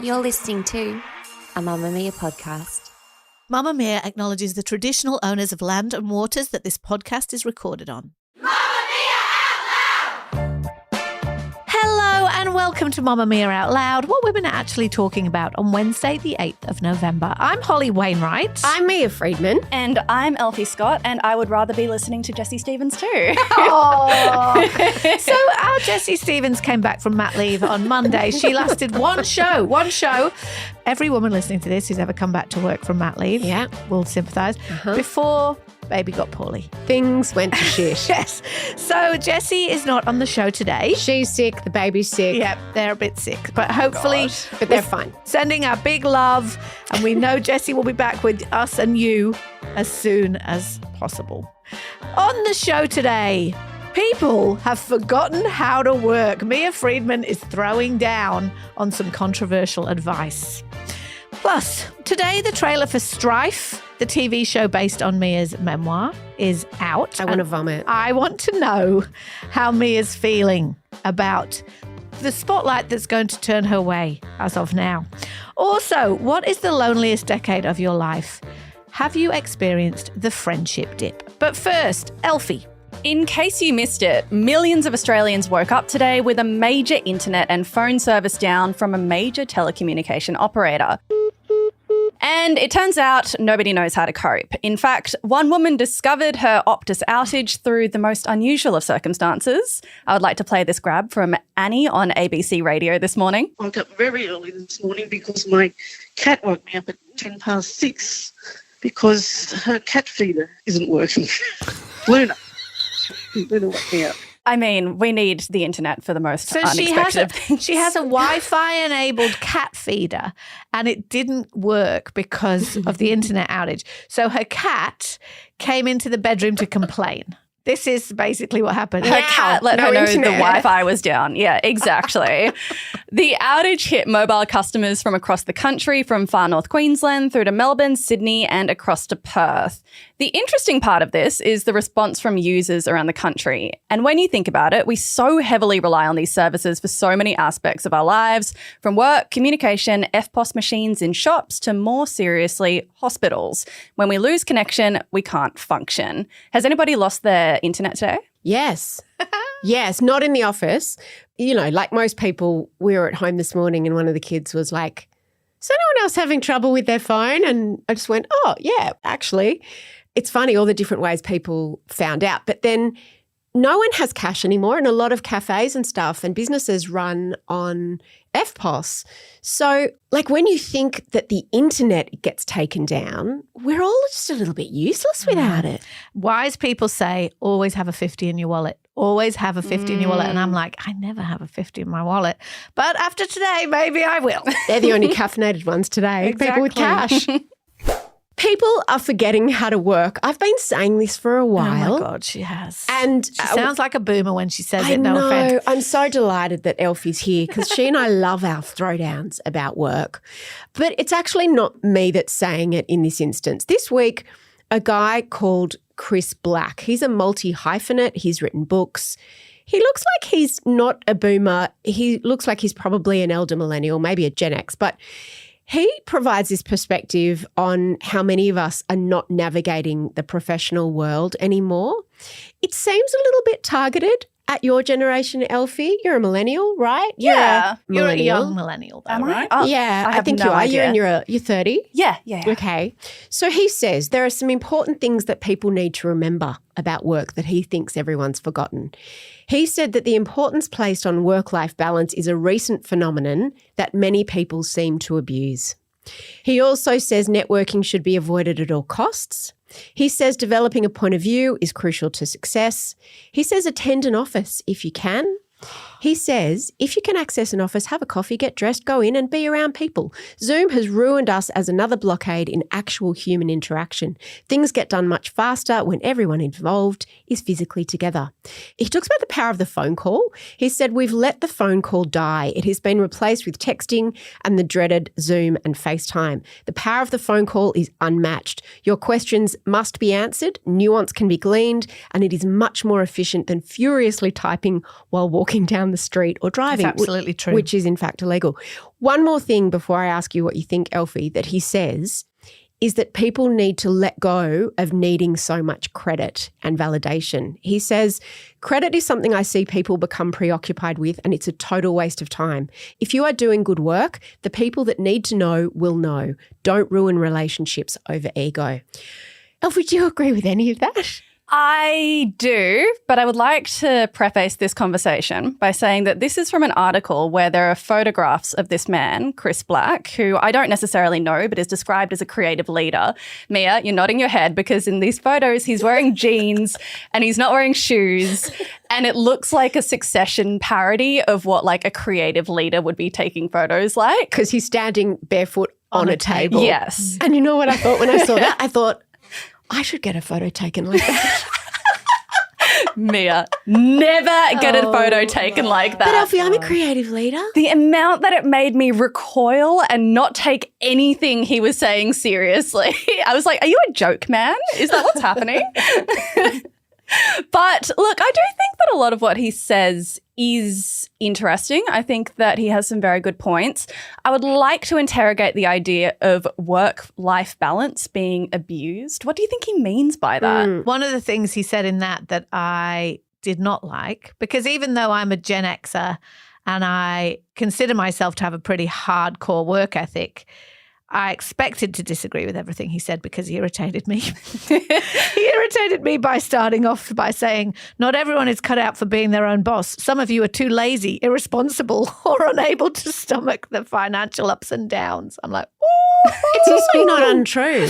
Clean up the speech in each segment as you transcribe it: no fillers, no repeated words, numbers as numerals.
You're listening to a Mamamia podcast. Mamamia acknowledges the traditional owners of land and waters that this podcast is recorded on. Hello and welcome to Mamamia Out Loud, what women are actually talking about on Wednesday, the 8th of November. I'm Holly Wainwright. I'm Mia Freedman. And I'm Elfy Scott, and I would rather be listening to Jessie Stevens too. So our Jessie Stevens came back from mat leave on Monday. She lasted one show. Every woman listening to this who's ever come back to work from mat leave will sympathise. Before baby got poorly. Things went to shit. Yes. So Jessie is not on the show today. She's sick, the baby's sick. Yep, they're a bit sick. But hopefully but they're fine. Sending our big love, and we know Jessie will be back with us and you as soon as possible. On the show today, people have forgotten how to work. Mia Freedman is throwing down on some controversial advice. Plus, today the trailer for Strife, the TV show based on Mia's memoir, is out. I want to vomit. I want to know how Mia's feeling about the spotlight that's going to turn her way as of now. Also, what is the loneliest decade of your life? Have you experienced the friendship dip? But first, Elfy. In case you missed it, millions of Australians woke up today with a major internet and phone service down from a major telecommunication operator. And it turns out nobody knows how to cope. In fact, one woman discovered her Optus outage through the most unusual of circumstances. I would like to play this grab from Annie on ABC Radio this morning. I woke up very early this morning because my cat woke me up at 6:10 because her cat feeder isn't working. Luna woke me up. I mean, we need the internet for the most unexpected of things. She has a Wi-Fi enabled cat feeder and it didn't work because of the internet outage. So her cat came into the bedroom to complain. This is basically what happened. Her cat let her know the Wi-Fi was down. Yeah, exactly. The outage hit mobile customers from across the country, from far north Queensland through to Melbourne, Sydney, and across to Perth. The interesting part of this is the response from users around the country. And when you think about it, we so heavily rely on these services for so many aspects of our lives, from work, communication, FPOS machines in shops, to more seriously, hospitals. When we lose connection, we can't function. Has anybody lost their internet today? Yes. Yes, not in the office. You know, like most people, we were at home this morning and one of the kids was like, is anyone else having trouble with their phone? And I just went, oh, yeah, actually. It's funny all the different ways people found out. But then no one has cash anymore, and a lot of cafes and stuff and businesses run on FPOS. So, like, when you think that the internet gets taken down, we're all just a little bit useless without it. Wise people say, always have a 50 in your wallet. Always have a 50 in your wallet. And I'm like, I never have a 50 in my wallet. But after today, maybe I will. They're the only caffeinated ones today. People with cash. People are forgetting how to work. I've been saying this for a while. Oh, my God, she has. And she sounds like a boomer when she says it, I no know. offense. I'm so delighted that Elfy's here because she and I love our throwdowns about work. But it's actually not me that's saying it in this instance. This week, a guy called Chris Black, he's a multi-hyphenate. He's written books. He looks like he's not a boomer. He looks like he's probably an elder millennial, maybe a Gen X. But he provides this perspective on how many of us are not navigating the professional world anymore. It seems a little bit targeted at your generation, Elfy. You're a millennial, right? Yeah. You're a young millennial, though, right? Oh, Yeah, I think no you are. idea. You're 30. Yeah. Okay. So he says there are some important things that people need to remember about work that he thinks everyone's forgotten. He said that the importance placed on work-life balance is a recent phenomenon that many people seem to abuse. He also says networking should be avoided at all costs. He says developing a point of view is crucial to success. He says attend an office if you can. He says, if you can access an office, have a coffee, get dressed, go in and be around people. Zoom has ruined us as another blockade in actual human interaction. Things get done much faster when everyone involved is physically together. He talks about the power of the phone call. He said, we've let the phone call die. It has been replaced with texting and the dreaded Zoom and FaceTime. The power of the phone call is unmatched. Your questions must be answered, nuance can be gleaned, and it is much more efficient than furiously typing while walking walking down the street or driving. That's absolutely true. Which is in fact illegal. One more thing before I ask you what you think, Elfy, that he says is that people need to let go of needing so much credit and validation. He says, credit is something I see people become preoccupied with, and it's a total waste of time. If you are doing good work, the people that need to know will know. Don't ruin relationships over ego. Elfy, do you agree with any of that? I do, but I would like to preface this conversation by saying that this is from an article where there are photographs of this man, Chris Black, who I don't necessarily know, but is described as a creative leader. Mia, you're nodding your head because in these photos, he's wearing jeans and he's not wearing shoes. And it looks like a Succession parody of what like a creative leader would be taking photos like. Because he's standing barefoot on a table. Yes. And you know what I thought when I saw that? I thought, I should get a photo taken like that. Mia, never get a photo taken like that. But Elfy, I'm a creative leader. The amount that it made me recoil and not take anything he was saying seriously. I was like, are you a joke, man? Is that what's happening? But look, I do think that a lot of what he says is interesting. I think that he has some very good points. I would like to interrogate the idea of work-life balance being abused. What do you think he means by that? One of the things he said in that I did not like, because even though I'm a Gen Xer and I consider myself to have a pretty hardcore work ethic, I expected to disagree with everything he said because he irritated me. He irritated me by starting off by saying, not everyone is cut out for being their own boss. Some of you are too lazy, irresponsible, or unable to stomach the financial ups and downs. I'm like, ooh. It's also not untrue.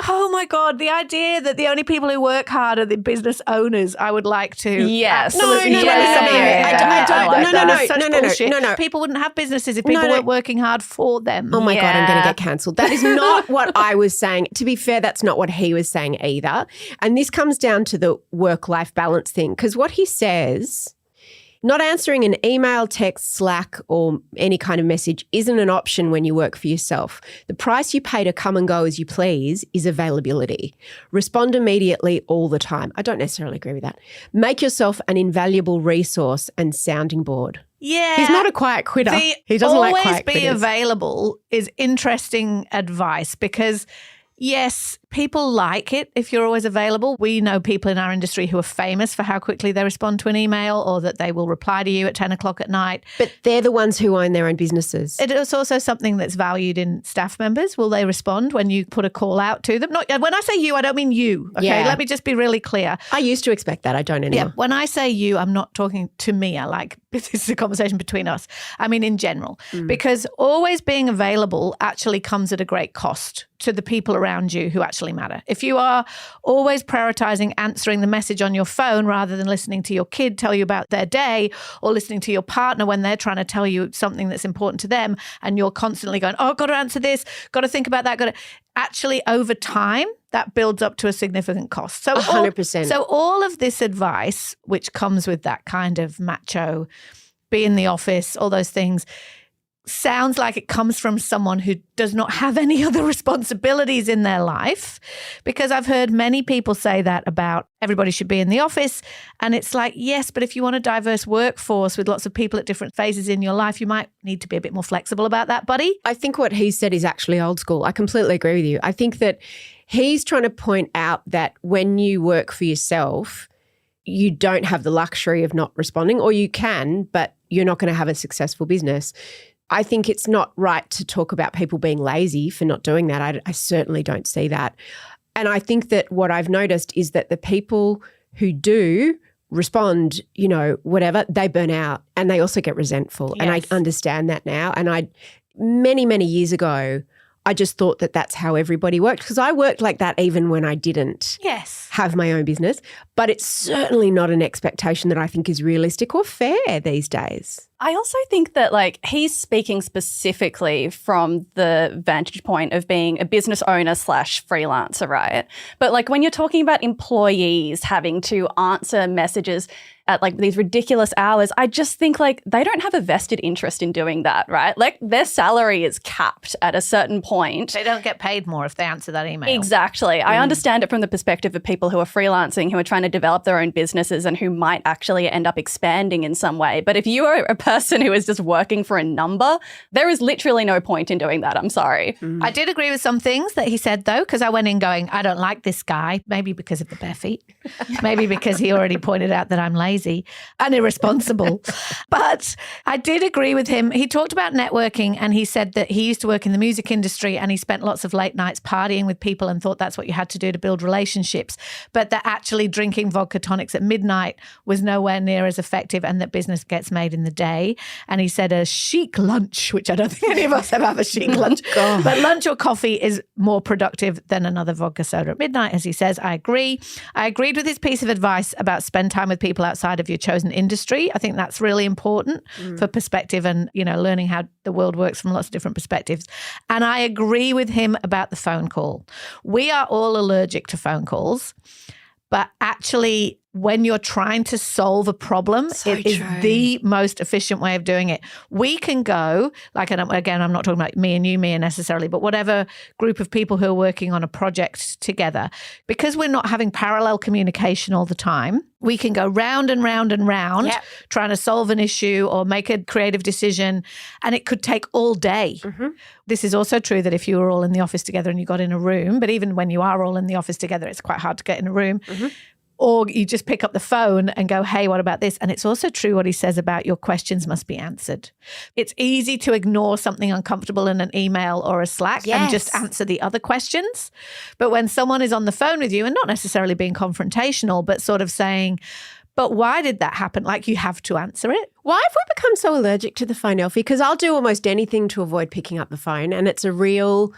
Oh my God, the idea that the only people who work hard are the business owners, I would like to. Yes. Absolutely. No. People wouldn't have businesses if people weren't working hard for them. Oh my God, I'm going to get cancelled. That is not what I was saying. To be fair, that's not what he was saying either. And this comes down to the work-life balance thing, because what he says, not answering an email, text, Slack, or any kind of message isn't an option when you work for yourself. The price you pay to come and go as you please is availability. Respond immediately all the time. I don't necessarily agree with that. Make yourself an invaluable resource and sounding board. Yeah. He's not a quiet quitter. He doesn't like quiet always be quitters. available is interesting advice because, yes, people like it if you're always available. We know people in our industry who are famous for how quickly they respond to an email or that they will reply to you at 10 o'clock at night. But they're the ones who own their own businesses. It is also something that's valued in staff members. Will they respond when you put a call out to them? Not, when I say you, I don't mean you. Okay, Yeah. Let me just be really clear. I used to expect that. I don't anymore. Yeah, when I say you, I'm not talking to Mia, like this is a conversation between us. I mean in general, because always being available actually comes at a great cost to the people around you who actually matter. If you are always prioritizing answering the message on your phone rather than listening to your kid tell you about their day or listening to your partner when they're trying to tell you something that's important to them and you're constantly going, oh, got to answer this, got to think about that, got to... Actually, over time, that builds up to a significant cost. So 100%. So all of this advice, which comes with that kind of macho, be in the office, all those things, sounds like it comes from someone who does not have any other responsibilities in their life, because I've heard many people say that about everybody should be in the office. And it's like, yes, but if you want a diverse workforce with lots of people at different phases in your life, you might need to be a bit more flexible about that, buddy. I think what he said is actually old school. I completely agree with you. I think that he's trying to point out that when you work for yourself, you don't have the luxury of not responding, or you can, but you're not going to have a successful business. I think it's not right to talk about people being lazy for not doing that. I certainly don't see that. And I think that what I've noticed is that the people who do respond, you know, whatever, they burn out and they also get resentful. Yes. And I understand that now. And many, many years ago, I just thought that that's how everybody worked, because I worked like that even when I didn't have my own business. But it's certainly not an expectation that I think is realistic or fair these days. I also think that like he's speaking specifically from the vantage point of being a business owner / freelancer, right? But like when you're talking about employees having to answer messages, at like these ridiculous hours. I just think like they don't have a vested interest in doing that, right? Like their salary is capped at a certain point. They don't get paid more if they answer that email. Exactly. I understand it from the perspective of people who are freelancing, who are trying to develop their own businesses and who might actually end up expanding in some way. But if you are a person who is just working for a number, there is literally no point in doing that. I'm sorry. I did agree with some things that he said, though, because I went in going, I don't like this guy, maybe because of the bare feet, maybe because he already pointed out that I'm lazy and irresponsible. But I did agree with him. He talked about networking and he said that he used to work in the music industry and he spent lots of late nights partying with people and thought that's what you had to do to build relationships, but that actually drinking vodka tonics at midnight was nowhere near as effective and that business gets made in the day. And he said a chic lunch, which I don't think any of us have a chic lunch, but lunch or coffee is more productive than another vodka soda at midnight, as he says. I agree. I agreed with his piece of advice about spend time with people outside of your chosen industry. I think that's really important for perspective and, you know, learning how the world works from lots of different perspectives. And I agree with him about the phone call. We are all allergic to phone calls, but actually when you're trying to solve a problem, it is the most efficient way of doing it. We can go, like, and again, I'm not talking about me and you, Mia necessarily, but whatever group of people who are working on a project together, because we're not having parallel communication all the time, we can go round and round and round trying to solve an issue or make a creative decision, and it could take all day. This is also true that if you were all in the office together and you got in a room, but even when you are all in the office together, it's quite hard to get in a room. Or you just pick up the phone and go, hey, what about this? And it's also true what he says about your questions must be answered. It's easy to ignore something uncomfortable in an email or a Slack and just answer the other questions. But when someone is on the phone with you and not necessarily being confrontational, but sort of saying, but why did that happen? Like, you have to answer it. Why have we become so allergic to the phone, Elfy? Because I'll do almost anything to avoid picking up the phone, and it's a real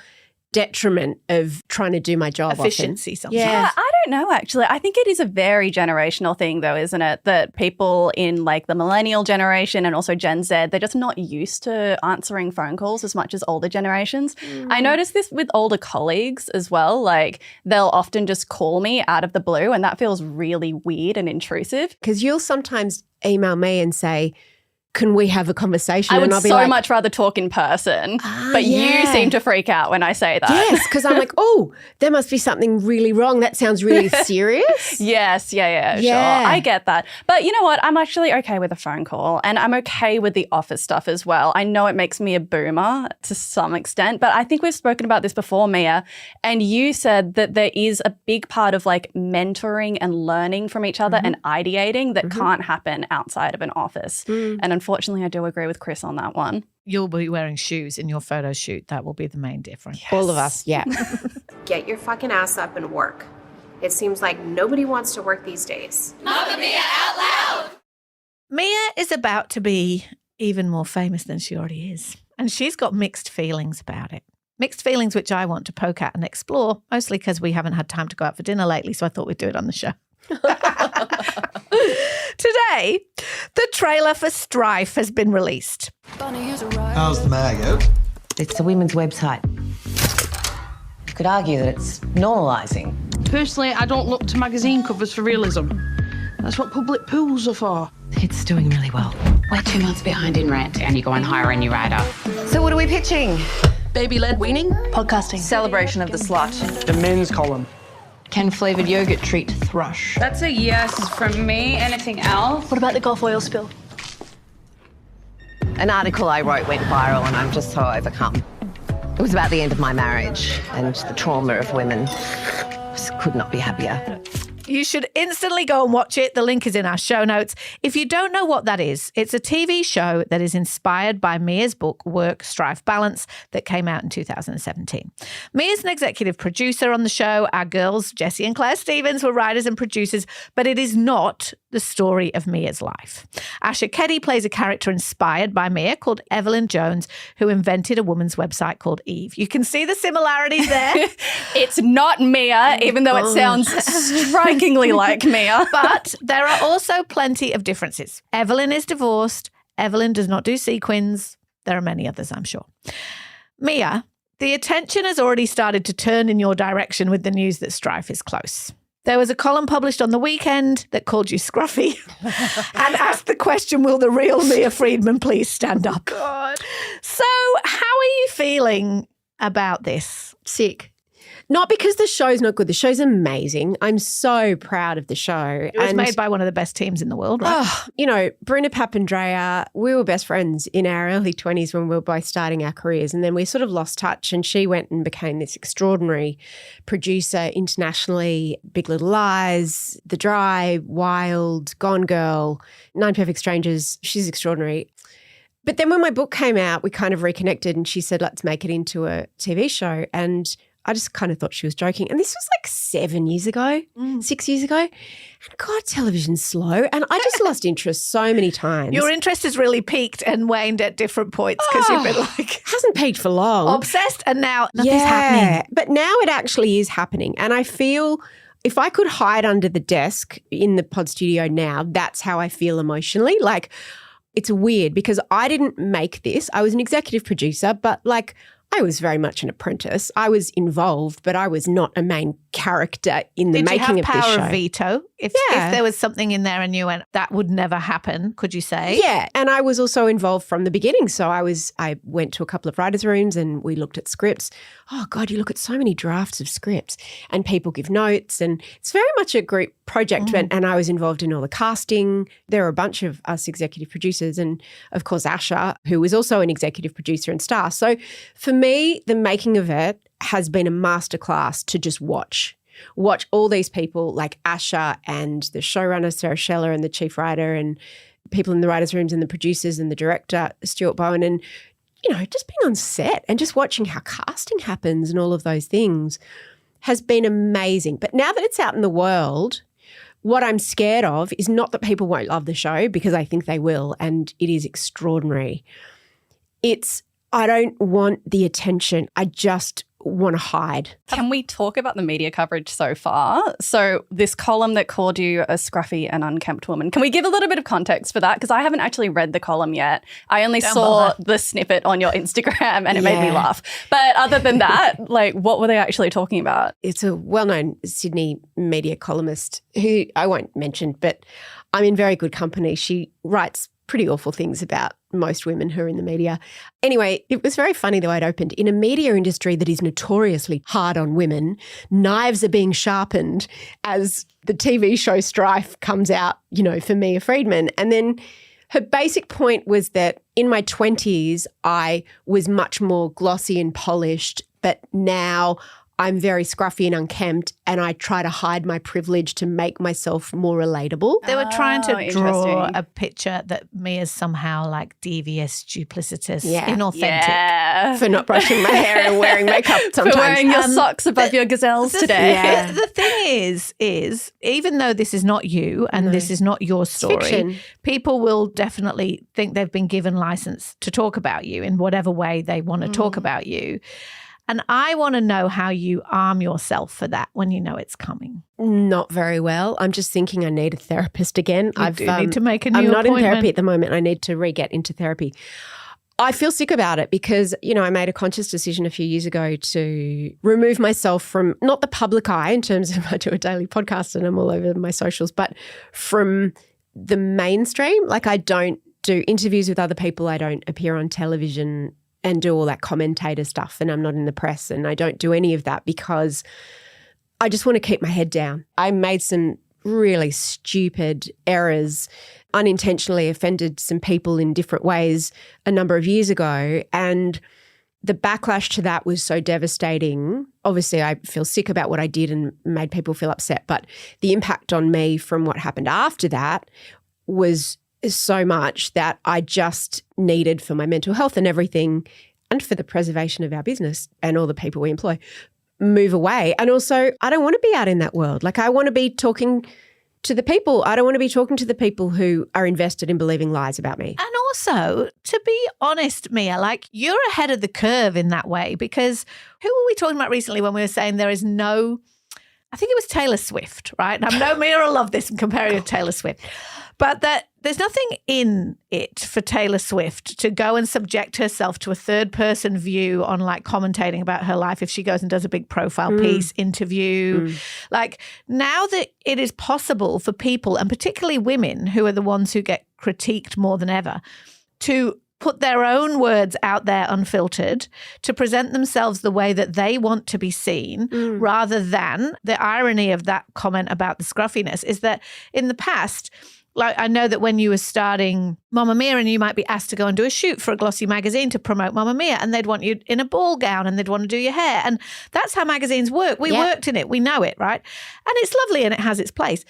detriment of trying to do my job. Efficiency sometimes. Yeah, I don't know, actually. I think it is a very generational thing, though, isn't it? That people in like the millennial generation and also Gen Z, they're just not used to answering phone calls as much as older generations. I notice this with older colleagues as well. Like, they'll often just call me out of the blue, and that feels really weird and intrusive. Because you'll sometimes email me and say, can we have a conversation? I would and I'll be so much rather talk in person, but you seem to freak out when I say that. Yes, because I'm like, oh, there must be something really wrong. That sounds really serious. Yes, sure. I get that. But you know what? I'm actually okay with a phone call, and I'm okay with the office stuff as well. I know it makes me a boomer to some extent, but I think we've spoken about this before, Mia, and you said that there is a big part of like mentoring and learning from each other and ideating that can't happen outside of an office. And unfortunately, I do agree with Chris on that one. You'll be wearing shoes in your photo shoot. That will be the main difference. Yes. All of us, yeah. Get your fucking ass up and work. It seems like nobody wants to work these days. Mamamia out loud! Mia is about to be even more famous than she already is. And she's got mixed feelings about it. Mixed feelings which I want to poke at and explore, mostly because we haven't had time to go out for dinner lately, so I thought we'd do it on the show. Today, the trailer for Strife has been released. How's the mag out? It's a women's website. You could argue that it's normalising. Personally, I don't look to magazine covers for realism. That's what public pools are for. It's doing really well. We're 2 months behind in rent and you go and hire a new writer. So what are we pitching? Baby-led weaning? Podcasting. Celebration of the slut. The men's column. Can flavoured yogurt treat thrush? That's a yes from me. Anything else? What about the Gulf oil spill? An article I wrote went viral and I'm just so overcome. It was about the end of my marriage and the trauma of women. Just could not be happier. You should instantly go and watch it. The link is in our show notes. If you don't know what that is, it's a TV show that is inspired by Mia's book, Work, Strife, Balance, that came out in 2017. Mia's an executive producer on the show. Our girls, Jessie and Claire Stevens, were writers and producers, but it is not the story of Mia's life. Asha Keddy plays a character inspired by Mia called Evelyn Jones, who invented a woman's website called Eve. You can see the similarities there. It's not Mia, even though it sounds strikingly like Mia. But there are also plenty of differences. Evelyn is divorced. Evelyn does not do sequins. There are many others, I'm sure. Mia, the attention has already started to turn in your direction with the news that Strife is close. There was a column published on the weekend that called you scruffy and asked the question, will the real Mia Freedman please stand up? God. So how are you feeling about this? Sick. Not because the show's not good. The show's amazing. I'm so proud of the show. It was made by one of the best teams in the world, right? Oh, you know, Bruna, Pap and Drea, we were best friends in our early 20s when we were both starting our careers. And then we sort of lost touch and she went and became this extraordinary producer internationally. Big Little Lies, The Dry, Wild, Gone Girl, Nine Perfect Strangers. She's extraordinary. But then when my book came out, we kind of reconnected and she said, let's make it into a TV show. And I just kind of thought she was joking. And this was like 7 years ago, 6 years ago. And God, television's slow. And I just lost interest so many times. Your interest has really peaked and waned at different points because you've been like... Hasn't peaked for long. Obsessed and now nothing's happening. But now it actually is happening. And I feel if I could hide under the desk in the pod studio now, that's how I feel emotionally. Like it's weird because I didn't make this. I was an executive producer, but like I was very much an apprentice. I was involved, but I was not a main character in the making of this show. Did you have power of veto? If there was something in there and you went, that would never happen, could you say? Yeah, and I was also involved from the beginning. So I went to a couple of writers' rooms and we looked at scripts. Oh, God, you look at so many drafts of scripts and people give notes and it's very much a group project. And I was involved in all the casting. There were a bunch of us executive producers and, of course, Asha, who was also an executive producer and star. So for me, the making of it has been a masterclass to just watch all these people like Asha and the showrunner, Sarah Scheller, and the chief writer and people in the writers' rooms and the producers and the director, Stuart Bowen, and, you know, just being on set and just watching how casting happens and all of those things has been amazing. But now that it's out in the world, what I'm scared of is not that people won't love the show because I think they will and it is extraordinary. I don't want the attention. I just want to hide. Can we talk about the media coverage so far? So this column that called you a scruffy and unkempt woman, can we give a little bit of context for that? Because I haven't actually read the column yet. I only saw the snippet on your Instagram and it made me laugh. But other than that, like what were they actually talking about? It's a well-known Sydney media columnist who I won't mention, but I'm in very good company. She writes pretty awful things about most women who are in the media. Anyway, it was very funny the way it opened. In a media industry that is notoriously hard on women, knives are being sharpened as the TV show Strife comes out, you know, for Mia Freedman. And then her basic point was that in my 20s, I was much more glossy and polished, but now I'm very scruffy and unkempt and I try to hide my privilege to make myself more relatable. They were trying to draw a picture that Mia's somehow like devious, duplicitous, inauthentic. Yeah. For not brushing my hair and wearing makeup sometimes. For wearing your socks above your gazelles today. The thing is even though this is not you and this is not your story, people will definitely think they've been given license to talk about you in whatever way they want to talk about you. And I want to know how you arm yourself for that when you know it's coming. Not very well. I'm just thinking I need a therapist again. I need to make a new I'm not appointment. in therapy at the moment. I need to re-get into therapy. I feel sick about it because, you know, I made a conscious decision a few years ago to remove myself from not the public eye in terms of I do a daily podcast and I'm all over my socials, but from the mainstream. Like I don't do interviews with other people. I don't appear on television and do all that commentator stuff and I'm not in the press and I don't do any of that because I just want to keep my head down. I made some really stupid errors, unintentionally offended some people in different ways a number of years ago and the backlash to that was so devastating. Obviously, I feel sick about what I did and made people feel upset, but the impact on me from what happened after that was so much that I just needed for my mental health and everything and for the preservation of our business and all the people we employ, move away. And also, I don't want to be out in that world. Like I want to be talking to the people. I don't want to be talking to the people who are invested in believing lies about me. And also, to be honest, Mia, like you're ahead of the curve in that way because who were we talking about recently when we were saying there is no, I think it was Taylor Swift, right? And I know Mia will love this and comparing her to Taylor Swift. But that there's nothing in it for Taylor Swift to go and subject herself to a third-person view on like commentating about her life if she goes and does a big profile piece, interview. Like now that it is possible for people, and particularly women who are the ones who get critiqued more than ever, to put their own words out there unfiltered, to present themselves the way that they want to be seen, rather than the irony of that comment about the scruffiness is that in the past, like I know that when you were starting Mamamia and you might be asked to go and do a shoot for a glossy magazine to promote Mamamia, and they'd want you in a ball gown and they'd want to do your hair. And that's how magazines work. We worked in it. We know it, right? And it's lovely and it has its place.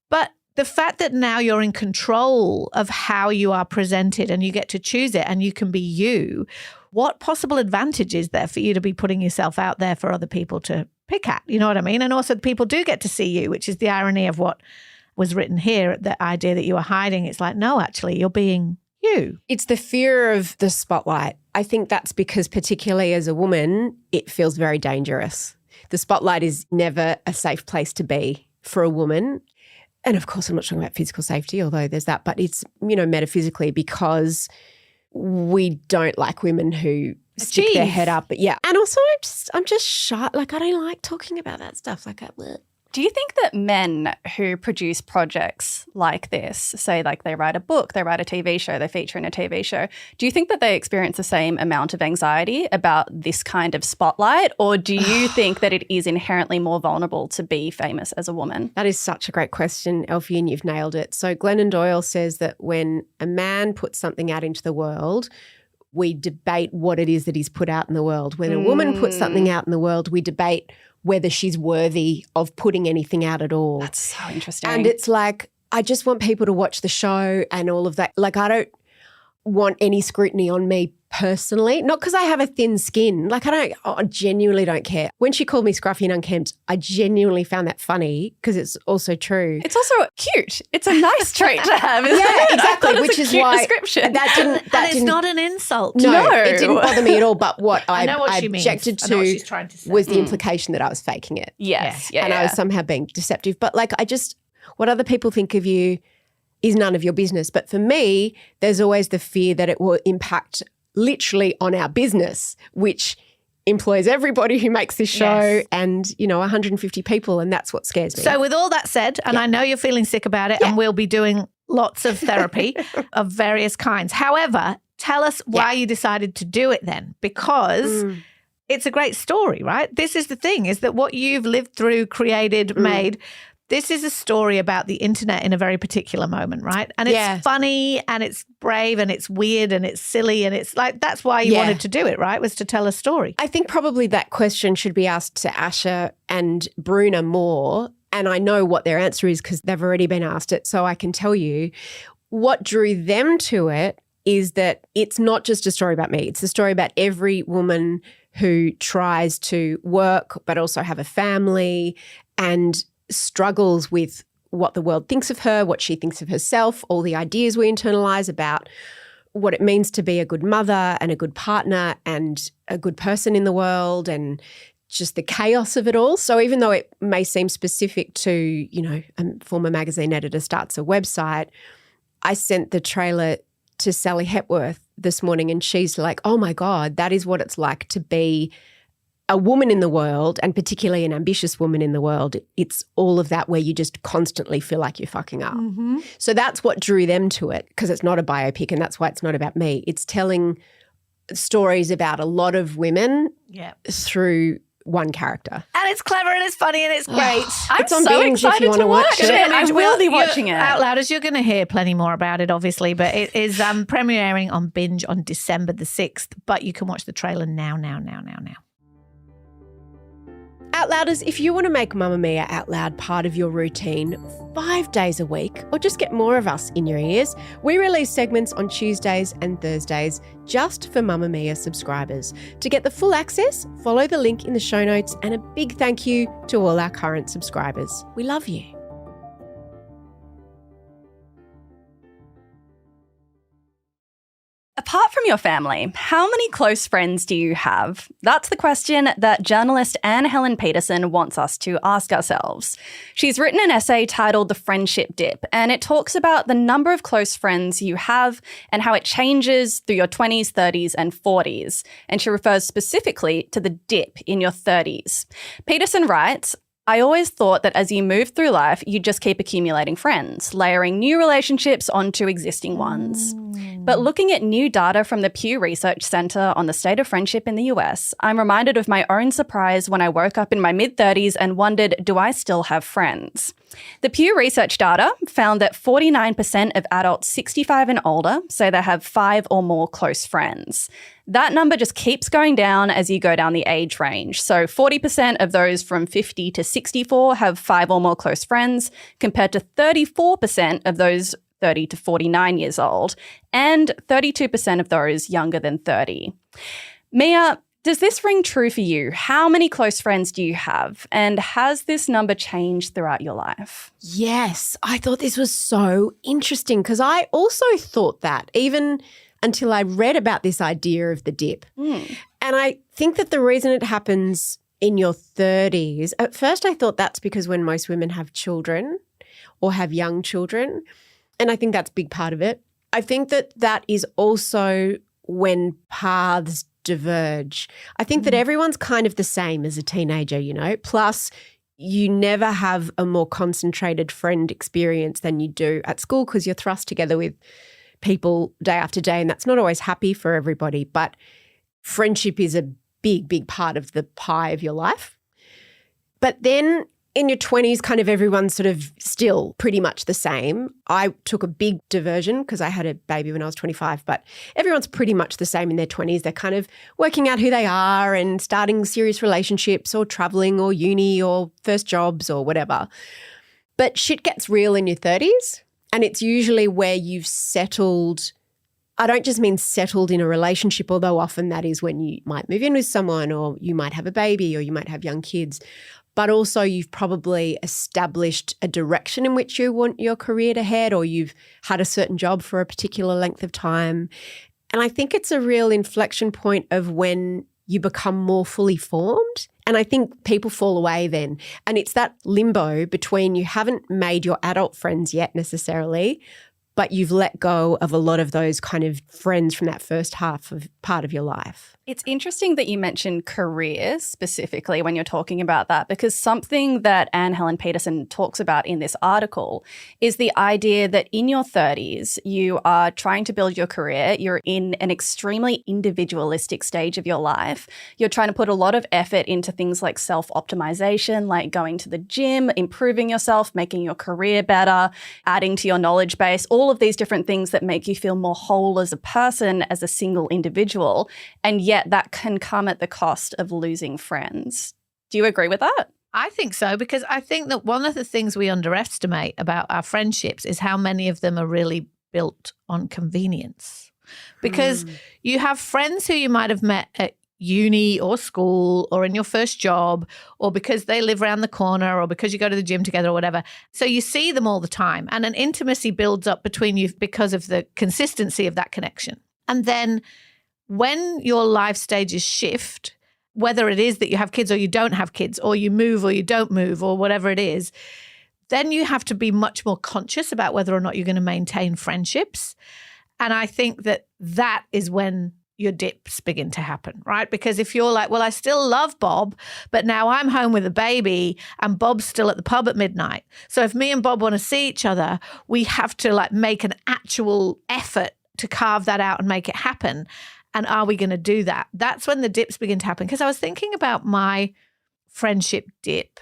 But the fact that now you're in control of how you are presented and you get to choose it and you can be you, what possible advantage is there for you to be putting yourself out there for other people to pick at? You know what I mean? And also people do get to see you, which is the irony of what was written here, the idea that you are hiding. It's like, no, actually, you're being you. It's the fear of the spotlight. I think that's because particularly as a woman, it feels very dangerous. The spotlight is never a safe place to be for a woman. And of course, I'm not talking about physical safety, although there's that, but it's, you know, metaphysically because we don't like women who stick their head up. But yeah. And also I'm just shy. Like I don't like talking about that stuff. Like Do you think that men who produce projects like this, say like they write a book, they write a TV show, they feature in a TV show, do you think that they experience the same amount of anxiety about this kind of spotlight, or do you think that it is inherently more vulnerable to be famous as a woman? That is such a great question, Elfy, and you've nailed it. So Glennon Doyle says that when a man puts something out into the world, we debate what it is that he's put out in the world. When a woman puts something out in the world, we debate whether she's worthy of putting anything out at all. That's so interesting. And it's like, I just want people to watch the show and all of that. Like, I don't want any scrutiny on me personally, not because I have a thin skin. Like, I genuinely don't care. When she called me scruffy and unkempt, I genuinely found that funny because it's also true. It's also cute. It's a nice trait to have, isn't yeah, it? exactly. Which is why description. that didn't. It's not an insult. No, it didn't bother me at all. But what I objected to was the implication that I was faking it. Yes, and I was somehow being deceptive. But like, what other people think of you is none of your business. But for me, there's always the fear that it will impact literally on our business, which employs everybody who makes this show and, 150 people, and that's what scares me. So with all that said, and I know you're feeling sick about it, and we'll be doing lots of therapy of various kinds. However, tell us why you decided to do it then, because it's a great story, right? This is the thing, is that what you've lived through, created, made, this is a story about the internet in a very particular moment, right? And it's funny and it's brave and it's weird and it's silly, and it's like, that's why you wanted to do it, right? Was to tell a story. I think probably that question should be asked to Asha and Bruna more. And I know what their answer is because they've already been asked it. So I can tell you what drew them to it is that it's not just a story about me. It's a story about every woman who tries to work but also have a family and struggles with what the world thinks of her, what she thinks of herself, all the ideas we internalize about what it means to be a good mother and a good partner and a good person in the world, and just the chaos of it all. So even though it may seem specific to, a former magazine editor starts a website, I sent the trailer to Sally Hepworth this morning and she's like, oh my God, that is what it's like to be a woman in the world, and particularly an ambitious woman in the world. It's all of that where you just constantly feel like you're fucking up. Mm-hmm. So that's what drew them to it, because it's not a biopic and that's why it's not about me. It's telling stories about a lot of women through one character. And it's clever and it's funny and it's great. It's on Binge if you want to watch it. I will be watching it. Out Louders, you're going to hear plenty more about it, obviously, but it is premiering on Binge on December the 6th, but you can watch the trailer now. Outlouders, if you want to make Mamamia Out Loud part of your routine 5 days a week, or just get more of us in your ears, we release segments on Tuesdays and Thursdays just for Mamamia subscribers. To get the full access, follow the link in the show notes, and a big thank you to all our current subscribers. We love you. Apart from from your family, how many close friends do you have? That's the question that journalist Anne Helen Peterson wants us to ask ourselves. She's written an essay titled The Friendship Dip, and it talks about the number of close friends you have and how it changes through your 20s, 30s, and 40s. And she refers specifically to the dip in your 30s. Peterson writes, I always thought that as you move through life, you just keep accumulating friends, layering new relationships onto existing ones. But looking at new data from the Pew Research Center on the state of friendship in the US, I'm reminded of my own surprise when I woke up in my mid-30s and wondered, do I still have friends? The Pew Research data found that 49% of adults 65 and older say they have 5 or more close friends. That number just keeps going down as you go down the age range. So 40% of those from 50 to 64 have 5 or more close friends, compared to 34% of those 30 to 49 years old, and 32% of those younger than 30. Mia, does this ring true for you? How many close friends do you have? And has this number changed throughout your life? Yes, I thought this was so interesting because I also thought that even until I read about this idea of the dip. And I think that the reason it happens in your 30s, at first I thought that's because when most women have children or have young children, and I think that's a big part of it. I think that that is also when paths diverge. I think that everyone's kind of the same as a teenager, you know, plus you never have a more concentrated friend experience than you do at school because you're thrust together with people day after day, and that's not always happy for everybody, but friendship is a big, big part of the pie of your life. But then in your 20s, kind of everyone's sort of still pretty much the same. I took a big diversion because I had a baby when I was 25, but everyone's pretty much the same in their 20s. They're kind of working out who they are and starting serious relationships or traveling or uni or first jobs or whatever. But shit gets real in your 30s, and it's usually where you've settled. I don't just mean settled in a relationship, although often that is when you might move in with someone or you might have a baby or you might have young kids. But also you've probably established a direction in which you want your career to head, or you've had a certain job for a particular length of time. And I think it's a real inflection point of when you become more fully formed. And I think people fall away then. And it's that limbo between you haven't made your adult friends yet necessarily, but you've let go of a lot of those kind of friends from that first part of your life. It's interesting that you mentioned careers specifically when you're talking about that, because something that Anne Helen Peterson talks about in this article is the idea that in your 30s, you are trying to build your career. You're in an extremely individualistic stage of your life. You're trying to put a lot of effort into things like self-optimization, like going to the gym, improving yourself, making your career better, adding to your knowledge base, all of these different things that make you feel more whole as a person, as a single individual. And yet that can come at the cost of losing friends. Do you agree with that? I think so, because I think that one of the things we underestimate about our friendships is how many of them are really built on convenience. Because you have friends who you might have met at uni or school or in your first job, or because they live around the corner, or because you go to the gym together or whatever. So you see them all the time, and an intimacy builds up between you because of the consistency of that connection. And then when your life stages shift, whether it is that you have kids or you don't have kids, or you move or you don't move, or whatever it is, then you have to be much more conscious about whether or not you're going to maintain friendships. And I think that that is when your dips begin to happen, right? Because if you're like, well, I still love Bob, but now I'm home with a baby and Bob's still at the pub at midnight. So if me and Bob want to see each other, we have to like make an actual effort to carve that out and make it happen. And are we going to do that? That's when the dips begin to happen. Because I was thinking about my friendship dip.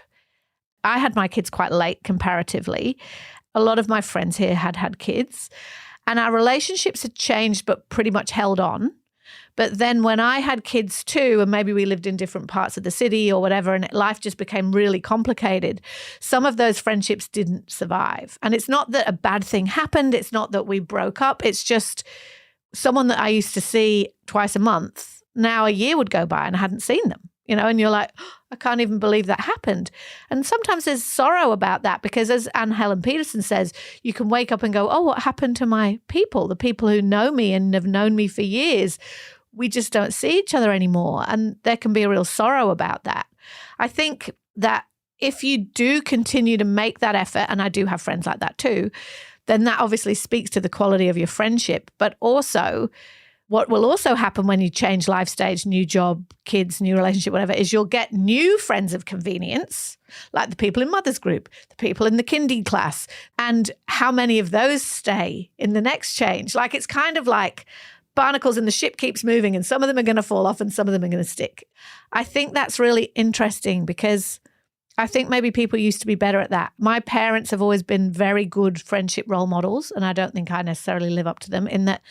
I had my kids quite late comparatively. A lot of my friends here had kids. And our relationships had changed but pretty much held on. But then when I had kids too, and maybe we lived in different parts of the city or whatever, and life just became really complicated, some of those friendships didn't survive. And it's not that a bad thing happened. It's not that we broke up. It's just someone that I used to see twice a month, now a year would go by and I hadn't seen them. and you're like, oh, I can't even believe that happened. And sometimes there's sorrow about that because, as Anne Helen Peterson says, you can wake up and go, oh, what happened to my people, the people who know me and have known me for years? We just don't see each other anymore. And there can be a real sorrow about that. I think that if you do continue to make that effort, and I do have friends like that too, then that obviously speaks to the quality of your friendship. But also, what will also happen when you change life stage, new job, kids, new relationship, whatever, is you'll get new friends of convenience, like the people in Mother's Group, the people in the kindy class, and how many of those stay in the next change. Like, it's kind of like barnacles and the ship keeps moving, and some of them are going to fall off and some of them are going to stick. I think that's really interesting because I think maybe people used to be better at that. My parents have always been very good friendship role models, and I don't think I necessarily live up to them in that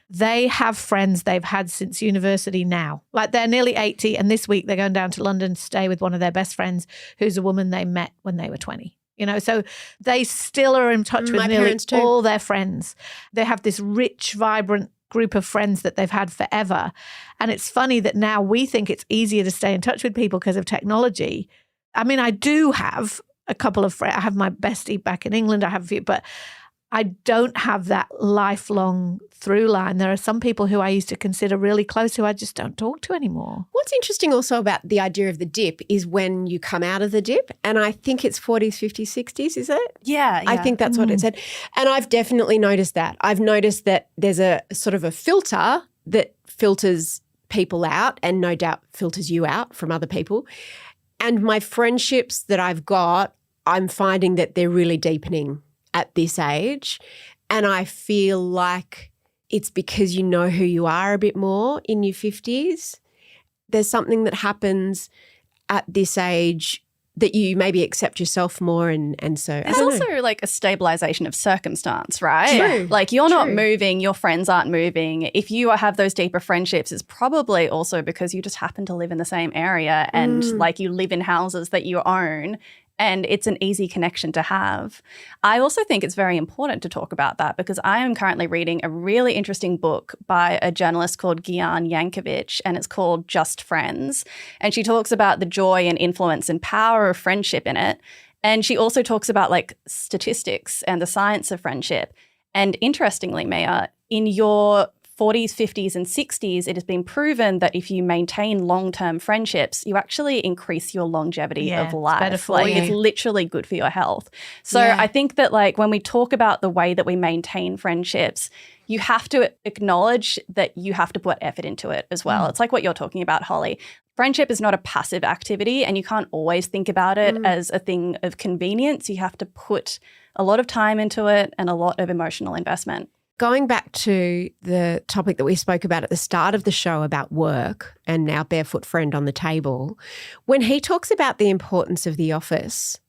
they have friends they've had since university now. Like, they're nearly 80, and this week they're going down to London to stay with one of their best friends who's a woman they met when they were 20. So they still are in touch with nearly all their friends. They have this rich, vibrant group of friends that they've had forever. And it's funny that now we think it's easier to stay in touch with people because of technology. I mean, I do have a couple of friends. I have my bestie back in England. I have a few, but I don't have that lifelong through line. There are some people who I used to consider really close who I just don't talk to anymore. What's interesting also about the idea of the dip is when you come out of the dip, and I think it's 40s, 50s, 60s, is it? Yeah. I think that's what it said. And I've definitely noticed that. I've noticed that there's a sort of a filter that filters people out and no doubt filters you out from other people. And my friendships that I've got, I'm finding that they're really deepening at this age. And I feel like it's because you know who you are a bit more in your 50s. There's something that happens at this age that you maybe accept yourself more and so there's also like a stabilization of circumstance, right? True. Like, you're not moving, your friends aren't moving. If you have those deeper friendships, it's probably also because you just happen to live in the same area and like you live in houses that you own. And it's an easy connection to have. I also think it's very important to talk about that because I am currently reading a really interesting book by a journalist called Gian Yankovic, and it's called Just Friends. And she talks about the joy and influence and power of friendship in it. And she also talks about like statistics and the science of friendship. And interestingly, Mia, in your 40s, 50s and 60s, it has been proven that if you maintain long-term friendships, you actually increase your longevity of life. It's better for you. It's literally good for your health. So I think that like when we talk about the way that we maintain friendships, you have to acknowledge that you have to put effort into it as well. It's like what you're talking about, Holly. Friendship is not a passive activity and you can't always think about it as a thing of convenience. You have to put a lot of time into it and a lot of emotional investment. Going back to the topic that we spoke about at the start of the show about work and our barefoot friend on the table, when he talks about the importance of the office,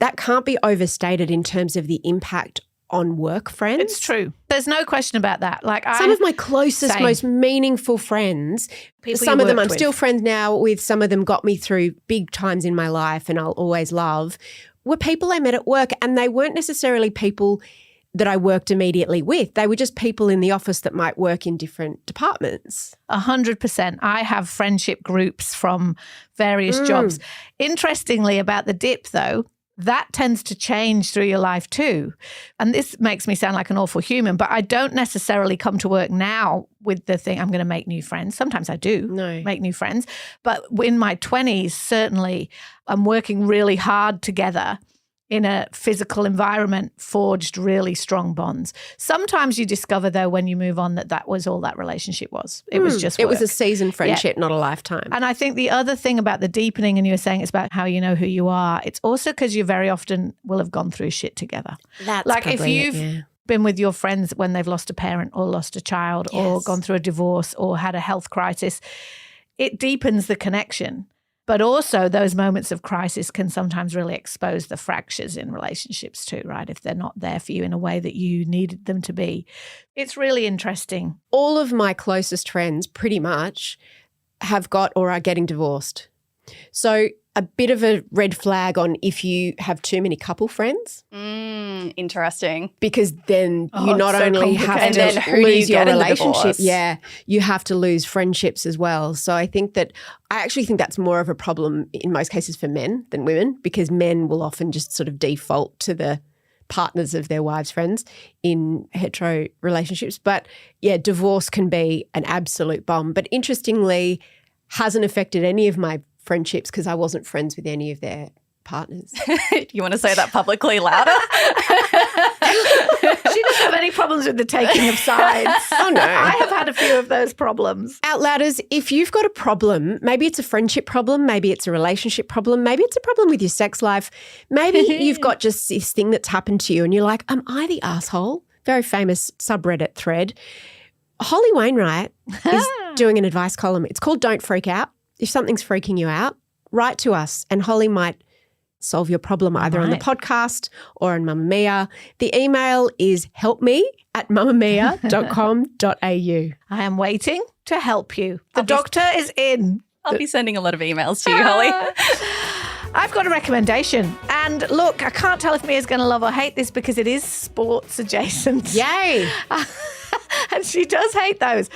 that can't be overstated in terms of the impact on work friends. It's true. There's no question about that. Like, some of my closest, most meaningful friends, people some of them I'm with. still friends now with, some of them got me through big times in my life and I'll always love, were people I met at work, and they weren't necessarily people that I worked immediately with. They were just people in the office that might work in different departments. 100%. I have friendship groups from various jobs. Interestingly about the dip though, that tends to change through your life too. And this makes me sound like an awful human, but I don't necessarily come to work now with the thing, I'm going to make new friends. Sometimes I do make new friends. But in my 20s, certainly I'm working really hard together in a physical environment, forged really strong bonds. Sometimes you discover, though, when you move on, that was all that relationship was. It was just work. It was a seasoned friendship, not a lifetime. And I think the other thing about the deepening, and you were saying it's about how you know who you are, it's also because you very often will have gone through shit together. That's like if you've been with your friends when they've lost a parent or lost a child or gone through a divorce or had a health crisis, it deepens the connection. But also those moments of crisis can sometimes really expose the fractures in relationships too, right? If they're not there for you in a way that you needed them to be. It's really interesting. All of my closest friends pretty much have got or are getting divorced. So a bit of a red flag on if you have too many couple friends. Interesting. Because then you not only have to lose your relationship, you have to lose friendships as well. So I actually think that's more of a problem in most cases for men than women, because men will often just sort of default to the partners of their wives' friends in hetero relationships. But yeah, divorce can be an absolute bomb. But interestingly, hasn't affected any of my friendships because I wasn't friends with any of their partners. You want to say that publicly louder? She doesn't have any problems with the taking of sides. Oh, no. I have had a few of those problems. Outlouders, if you've got a problem, maybe it's a friendship problem, maybe it's a relationship problem, maybe it's a problem with your sex life, maybe you've got just this thing that's happened to you and you're like, am I the asshole? Very famous subreddit thread. Holly Wainwright is doing an advice column. It's called Don't Freak Out. If something's freaking you out, write to us and Holly might solve your problem either on the podcast or on Mamamia. The email is helpme@mamamia.com.au. I am waiting to help you. The doctor is in. I'll be sending a lot of emails to you, Holly. I've got a recommendation. And look, I can't tell if Mia's going to love or hate this because it is sports adjacent. Yay. And she does hate those.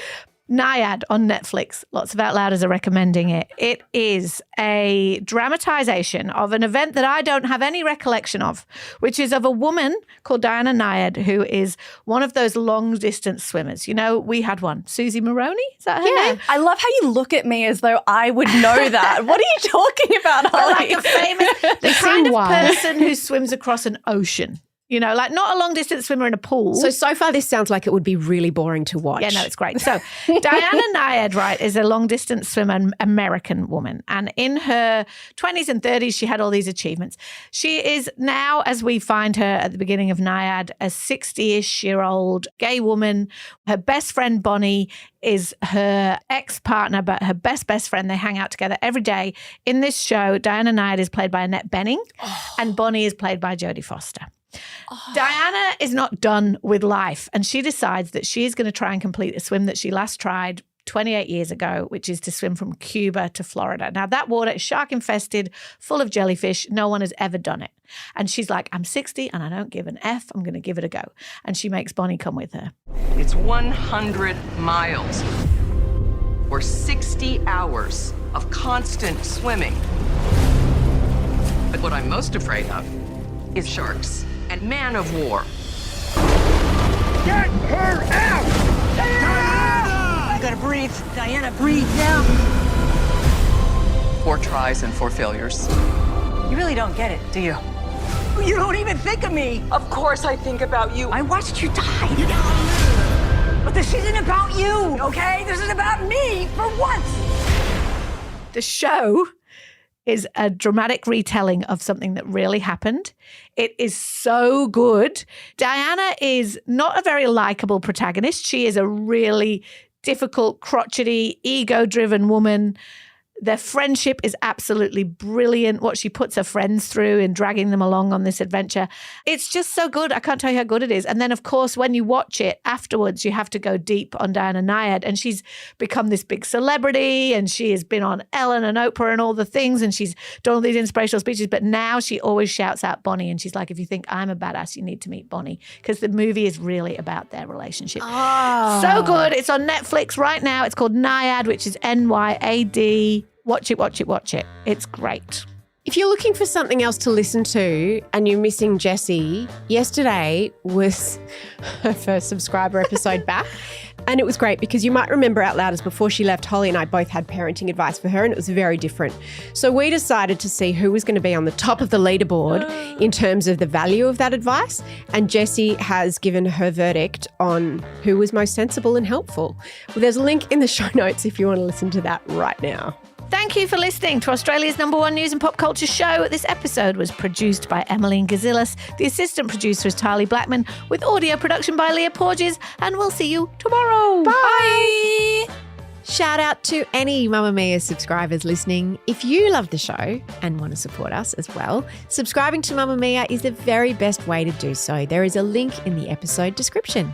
Naiad on Netflix. Lots of Outlouders are recommending it. It is a dramatisation of an event that I don't have any recollection of, which is of a woman called Diana Naiad, who is one of those long-distance swimmers. You know, we had one. Susie Maroney? Is that her name? I love how you look at me as though I would know that. What are you talking about, Holly? Like a famous, the kind of person who swims across an ocean. You know, like not a long-distance swimmer in a pool. So far this sounds like it would be really boring to watch. Yeah, no, it's great. So Diana Naiad, right, is a long-distance swimmer, American woman. And in her 20s and 30s, she had all these achievements. She is now, as we find her at the beginning of Naiad, a 60-ish-year-old gay woman. Her best friend, Bonnie, is her ex-partner, but her best friend. They hang out together every day. In this show, Diana Naiad is played by Annette Bening and Bonnie is played by Jodie Foster. Diana is not done with life and she decides that she is going to try and complete a swim that she last tried 28 years ago, which is to swim from Cuba to Florida. Now, that water is shark-infested, full of jellyfish. No one has ever done it. And she's like, I'm 60 and I don't give an F. I'm going to give it a go. And she makes Bonnie come with her. It's 100 miles or 60 hours of constant swimming. But what I'm most afraid of is sharks and man of war. Get her out! Diana! You gotta breathe. Diana, breathe now. 4 tries and 4 failures. You really don't get it, do you? You don't even think of me. Of course I think about you. I watched you die. You gotta live. But this isn't about you, okay? This is about me for once. The show is a dramatic retelling of something that really happened. It is so good. Diana is not a very likable protagonist. She is a really difficult, crotchety, ego-driven woman. Their friendship is absolutely brilliant, what she puts her friends through in dragging them along on this adventure. It's just so good. I can't tell you how good it is. And then, of course, when you watch it afterwards, you have to go deep on Diana Naiad. And she's become this big celebrity and she has been on Ellen and Oprah and all the things and she's done all these inspirational speeches. But now she always shouts out Bonnie and she's like, if you think I'm a badass, you need to meet Bonnie, because the movie is really about their relationship. Oh. So good. It's on Netflix right now. It's called Naiad, which is Nyad. Watch it, watch it, watch it. It's great. If you're looking for something else to listen to and you're missing Jessie, yesterday was her first subscriber episode back. And it was great because you might remember Outlouders before she left, Holly and I both had parenting advice for her and it was very different. So we decided to see who was going to be on the top of the leaderboard in terms of the value of that advice. And Jessie has given her verdict on who was most sensible and helpful. Well, there's a link in the show notes if you want to listen to that right now. Thank you for listening to Australia's #1 news and pop culture show. This episode was produced by Emeline Gazilas. The assistant producer is Tahli Blackman, with audio production by Leah Porges. And we'll see you tomorrow. Bye. Shout out to any Mamamia subscribers listening. If you love the show and want to support us as well, subscribing to Mamamia is the very best way to do so. There is a link in the episode description.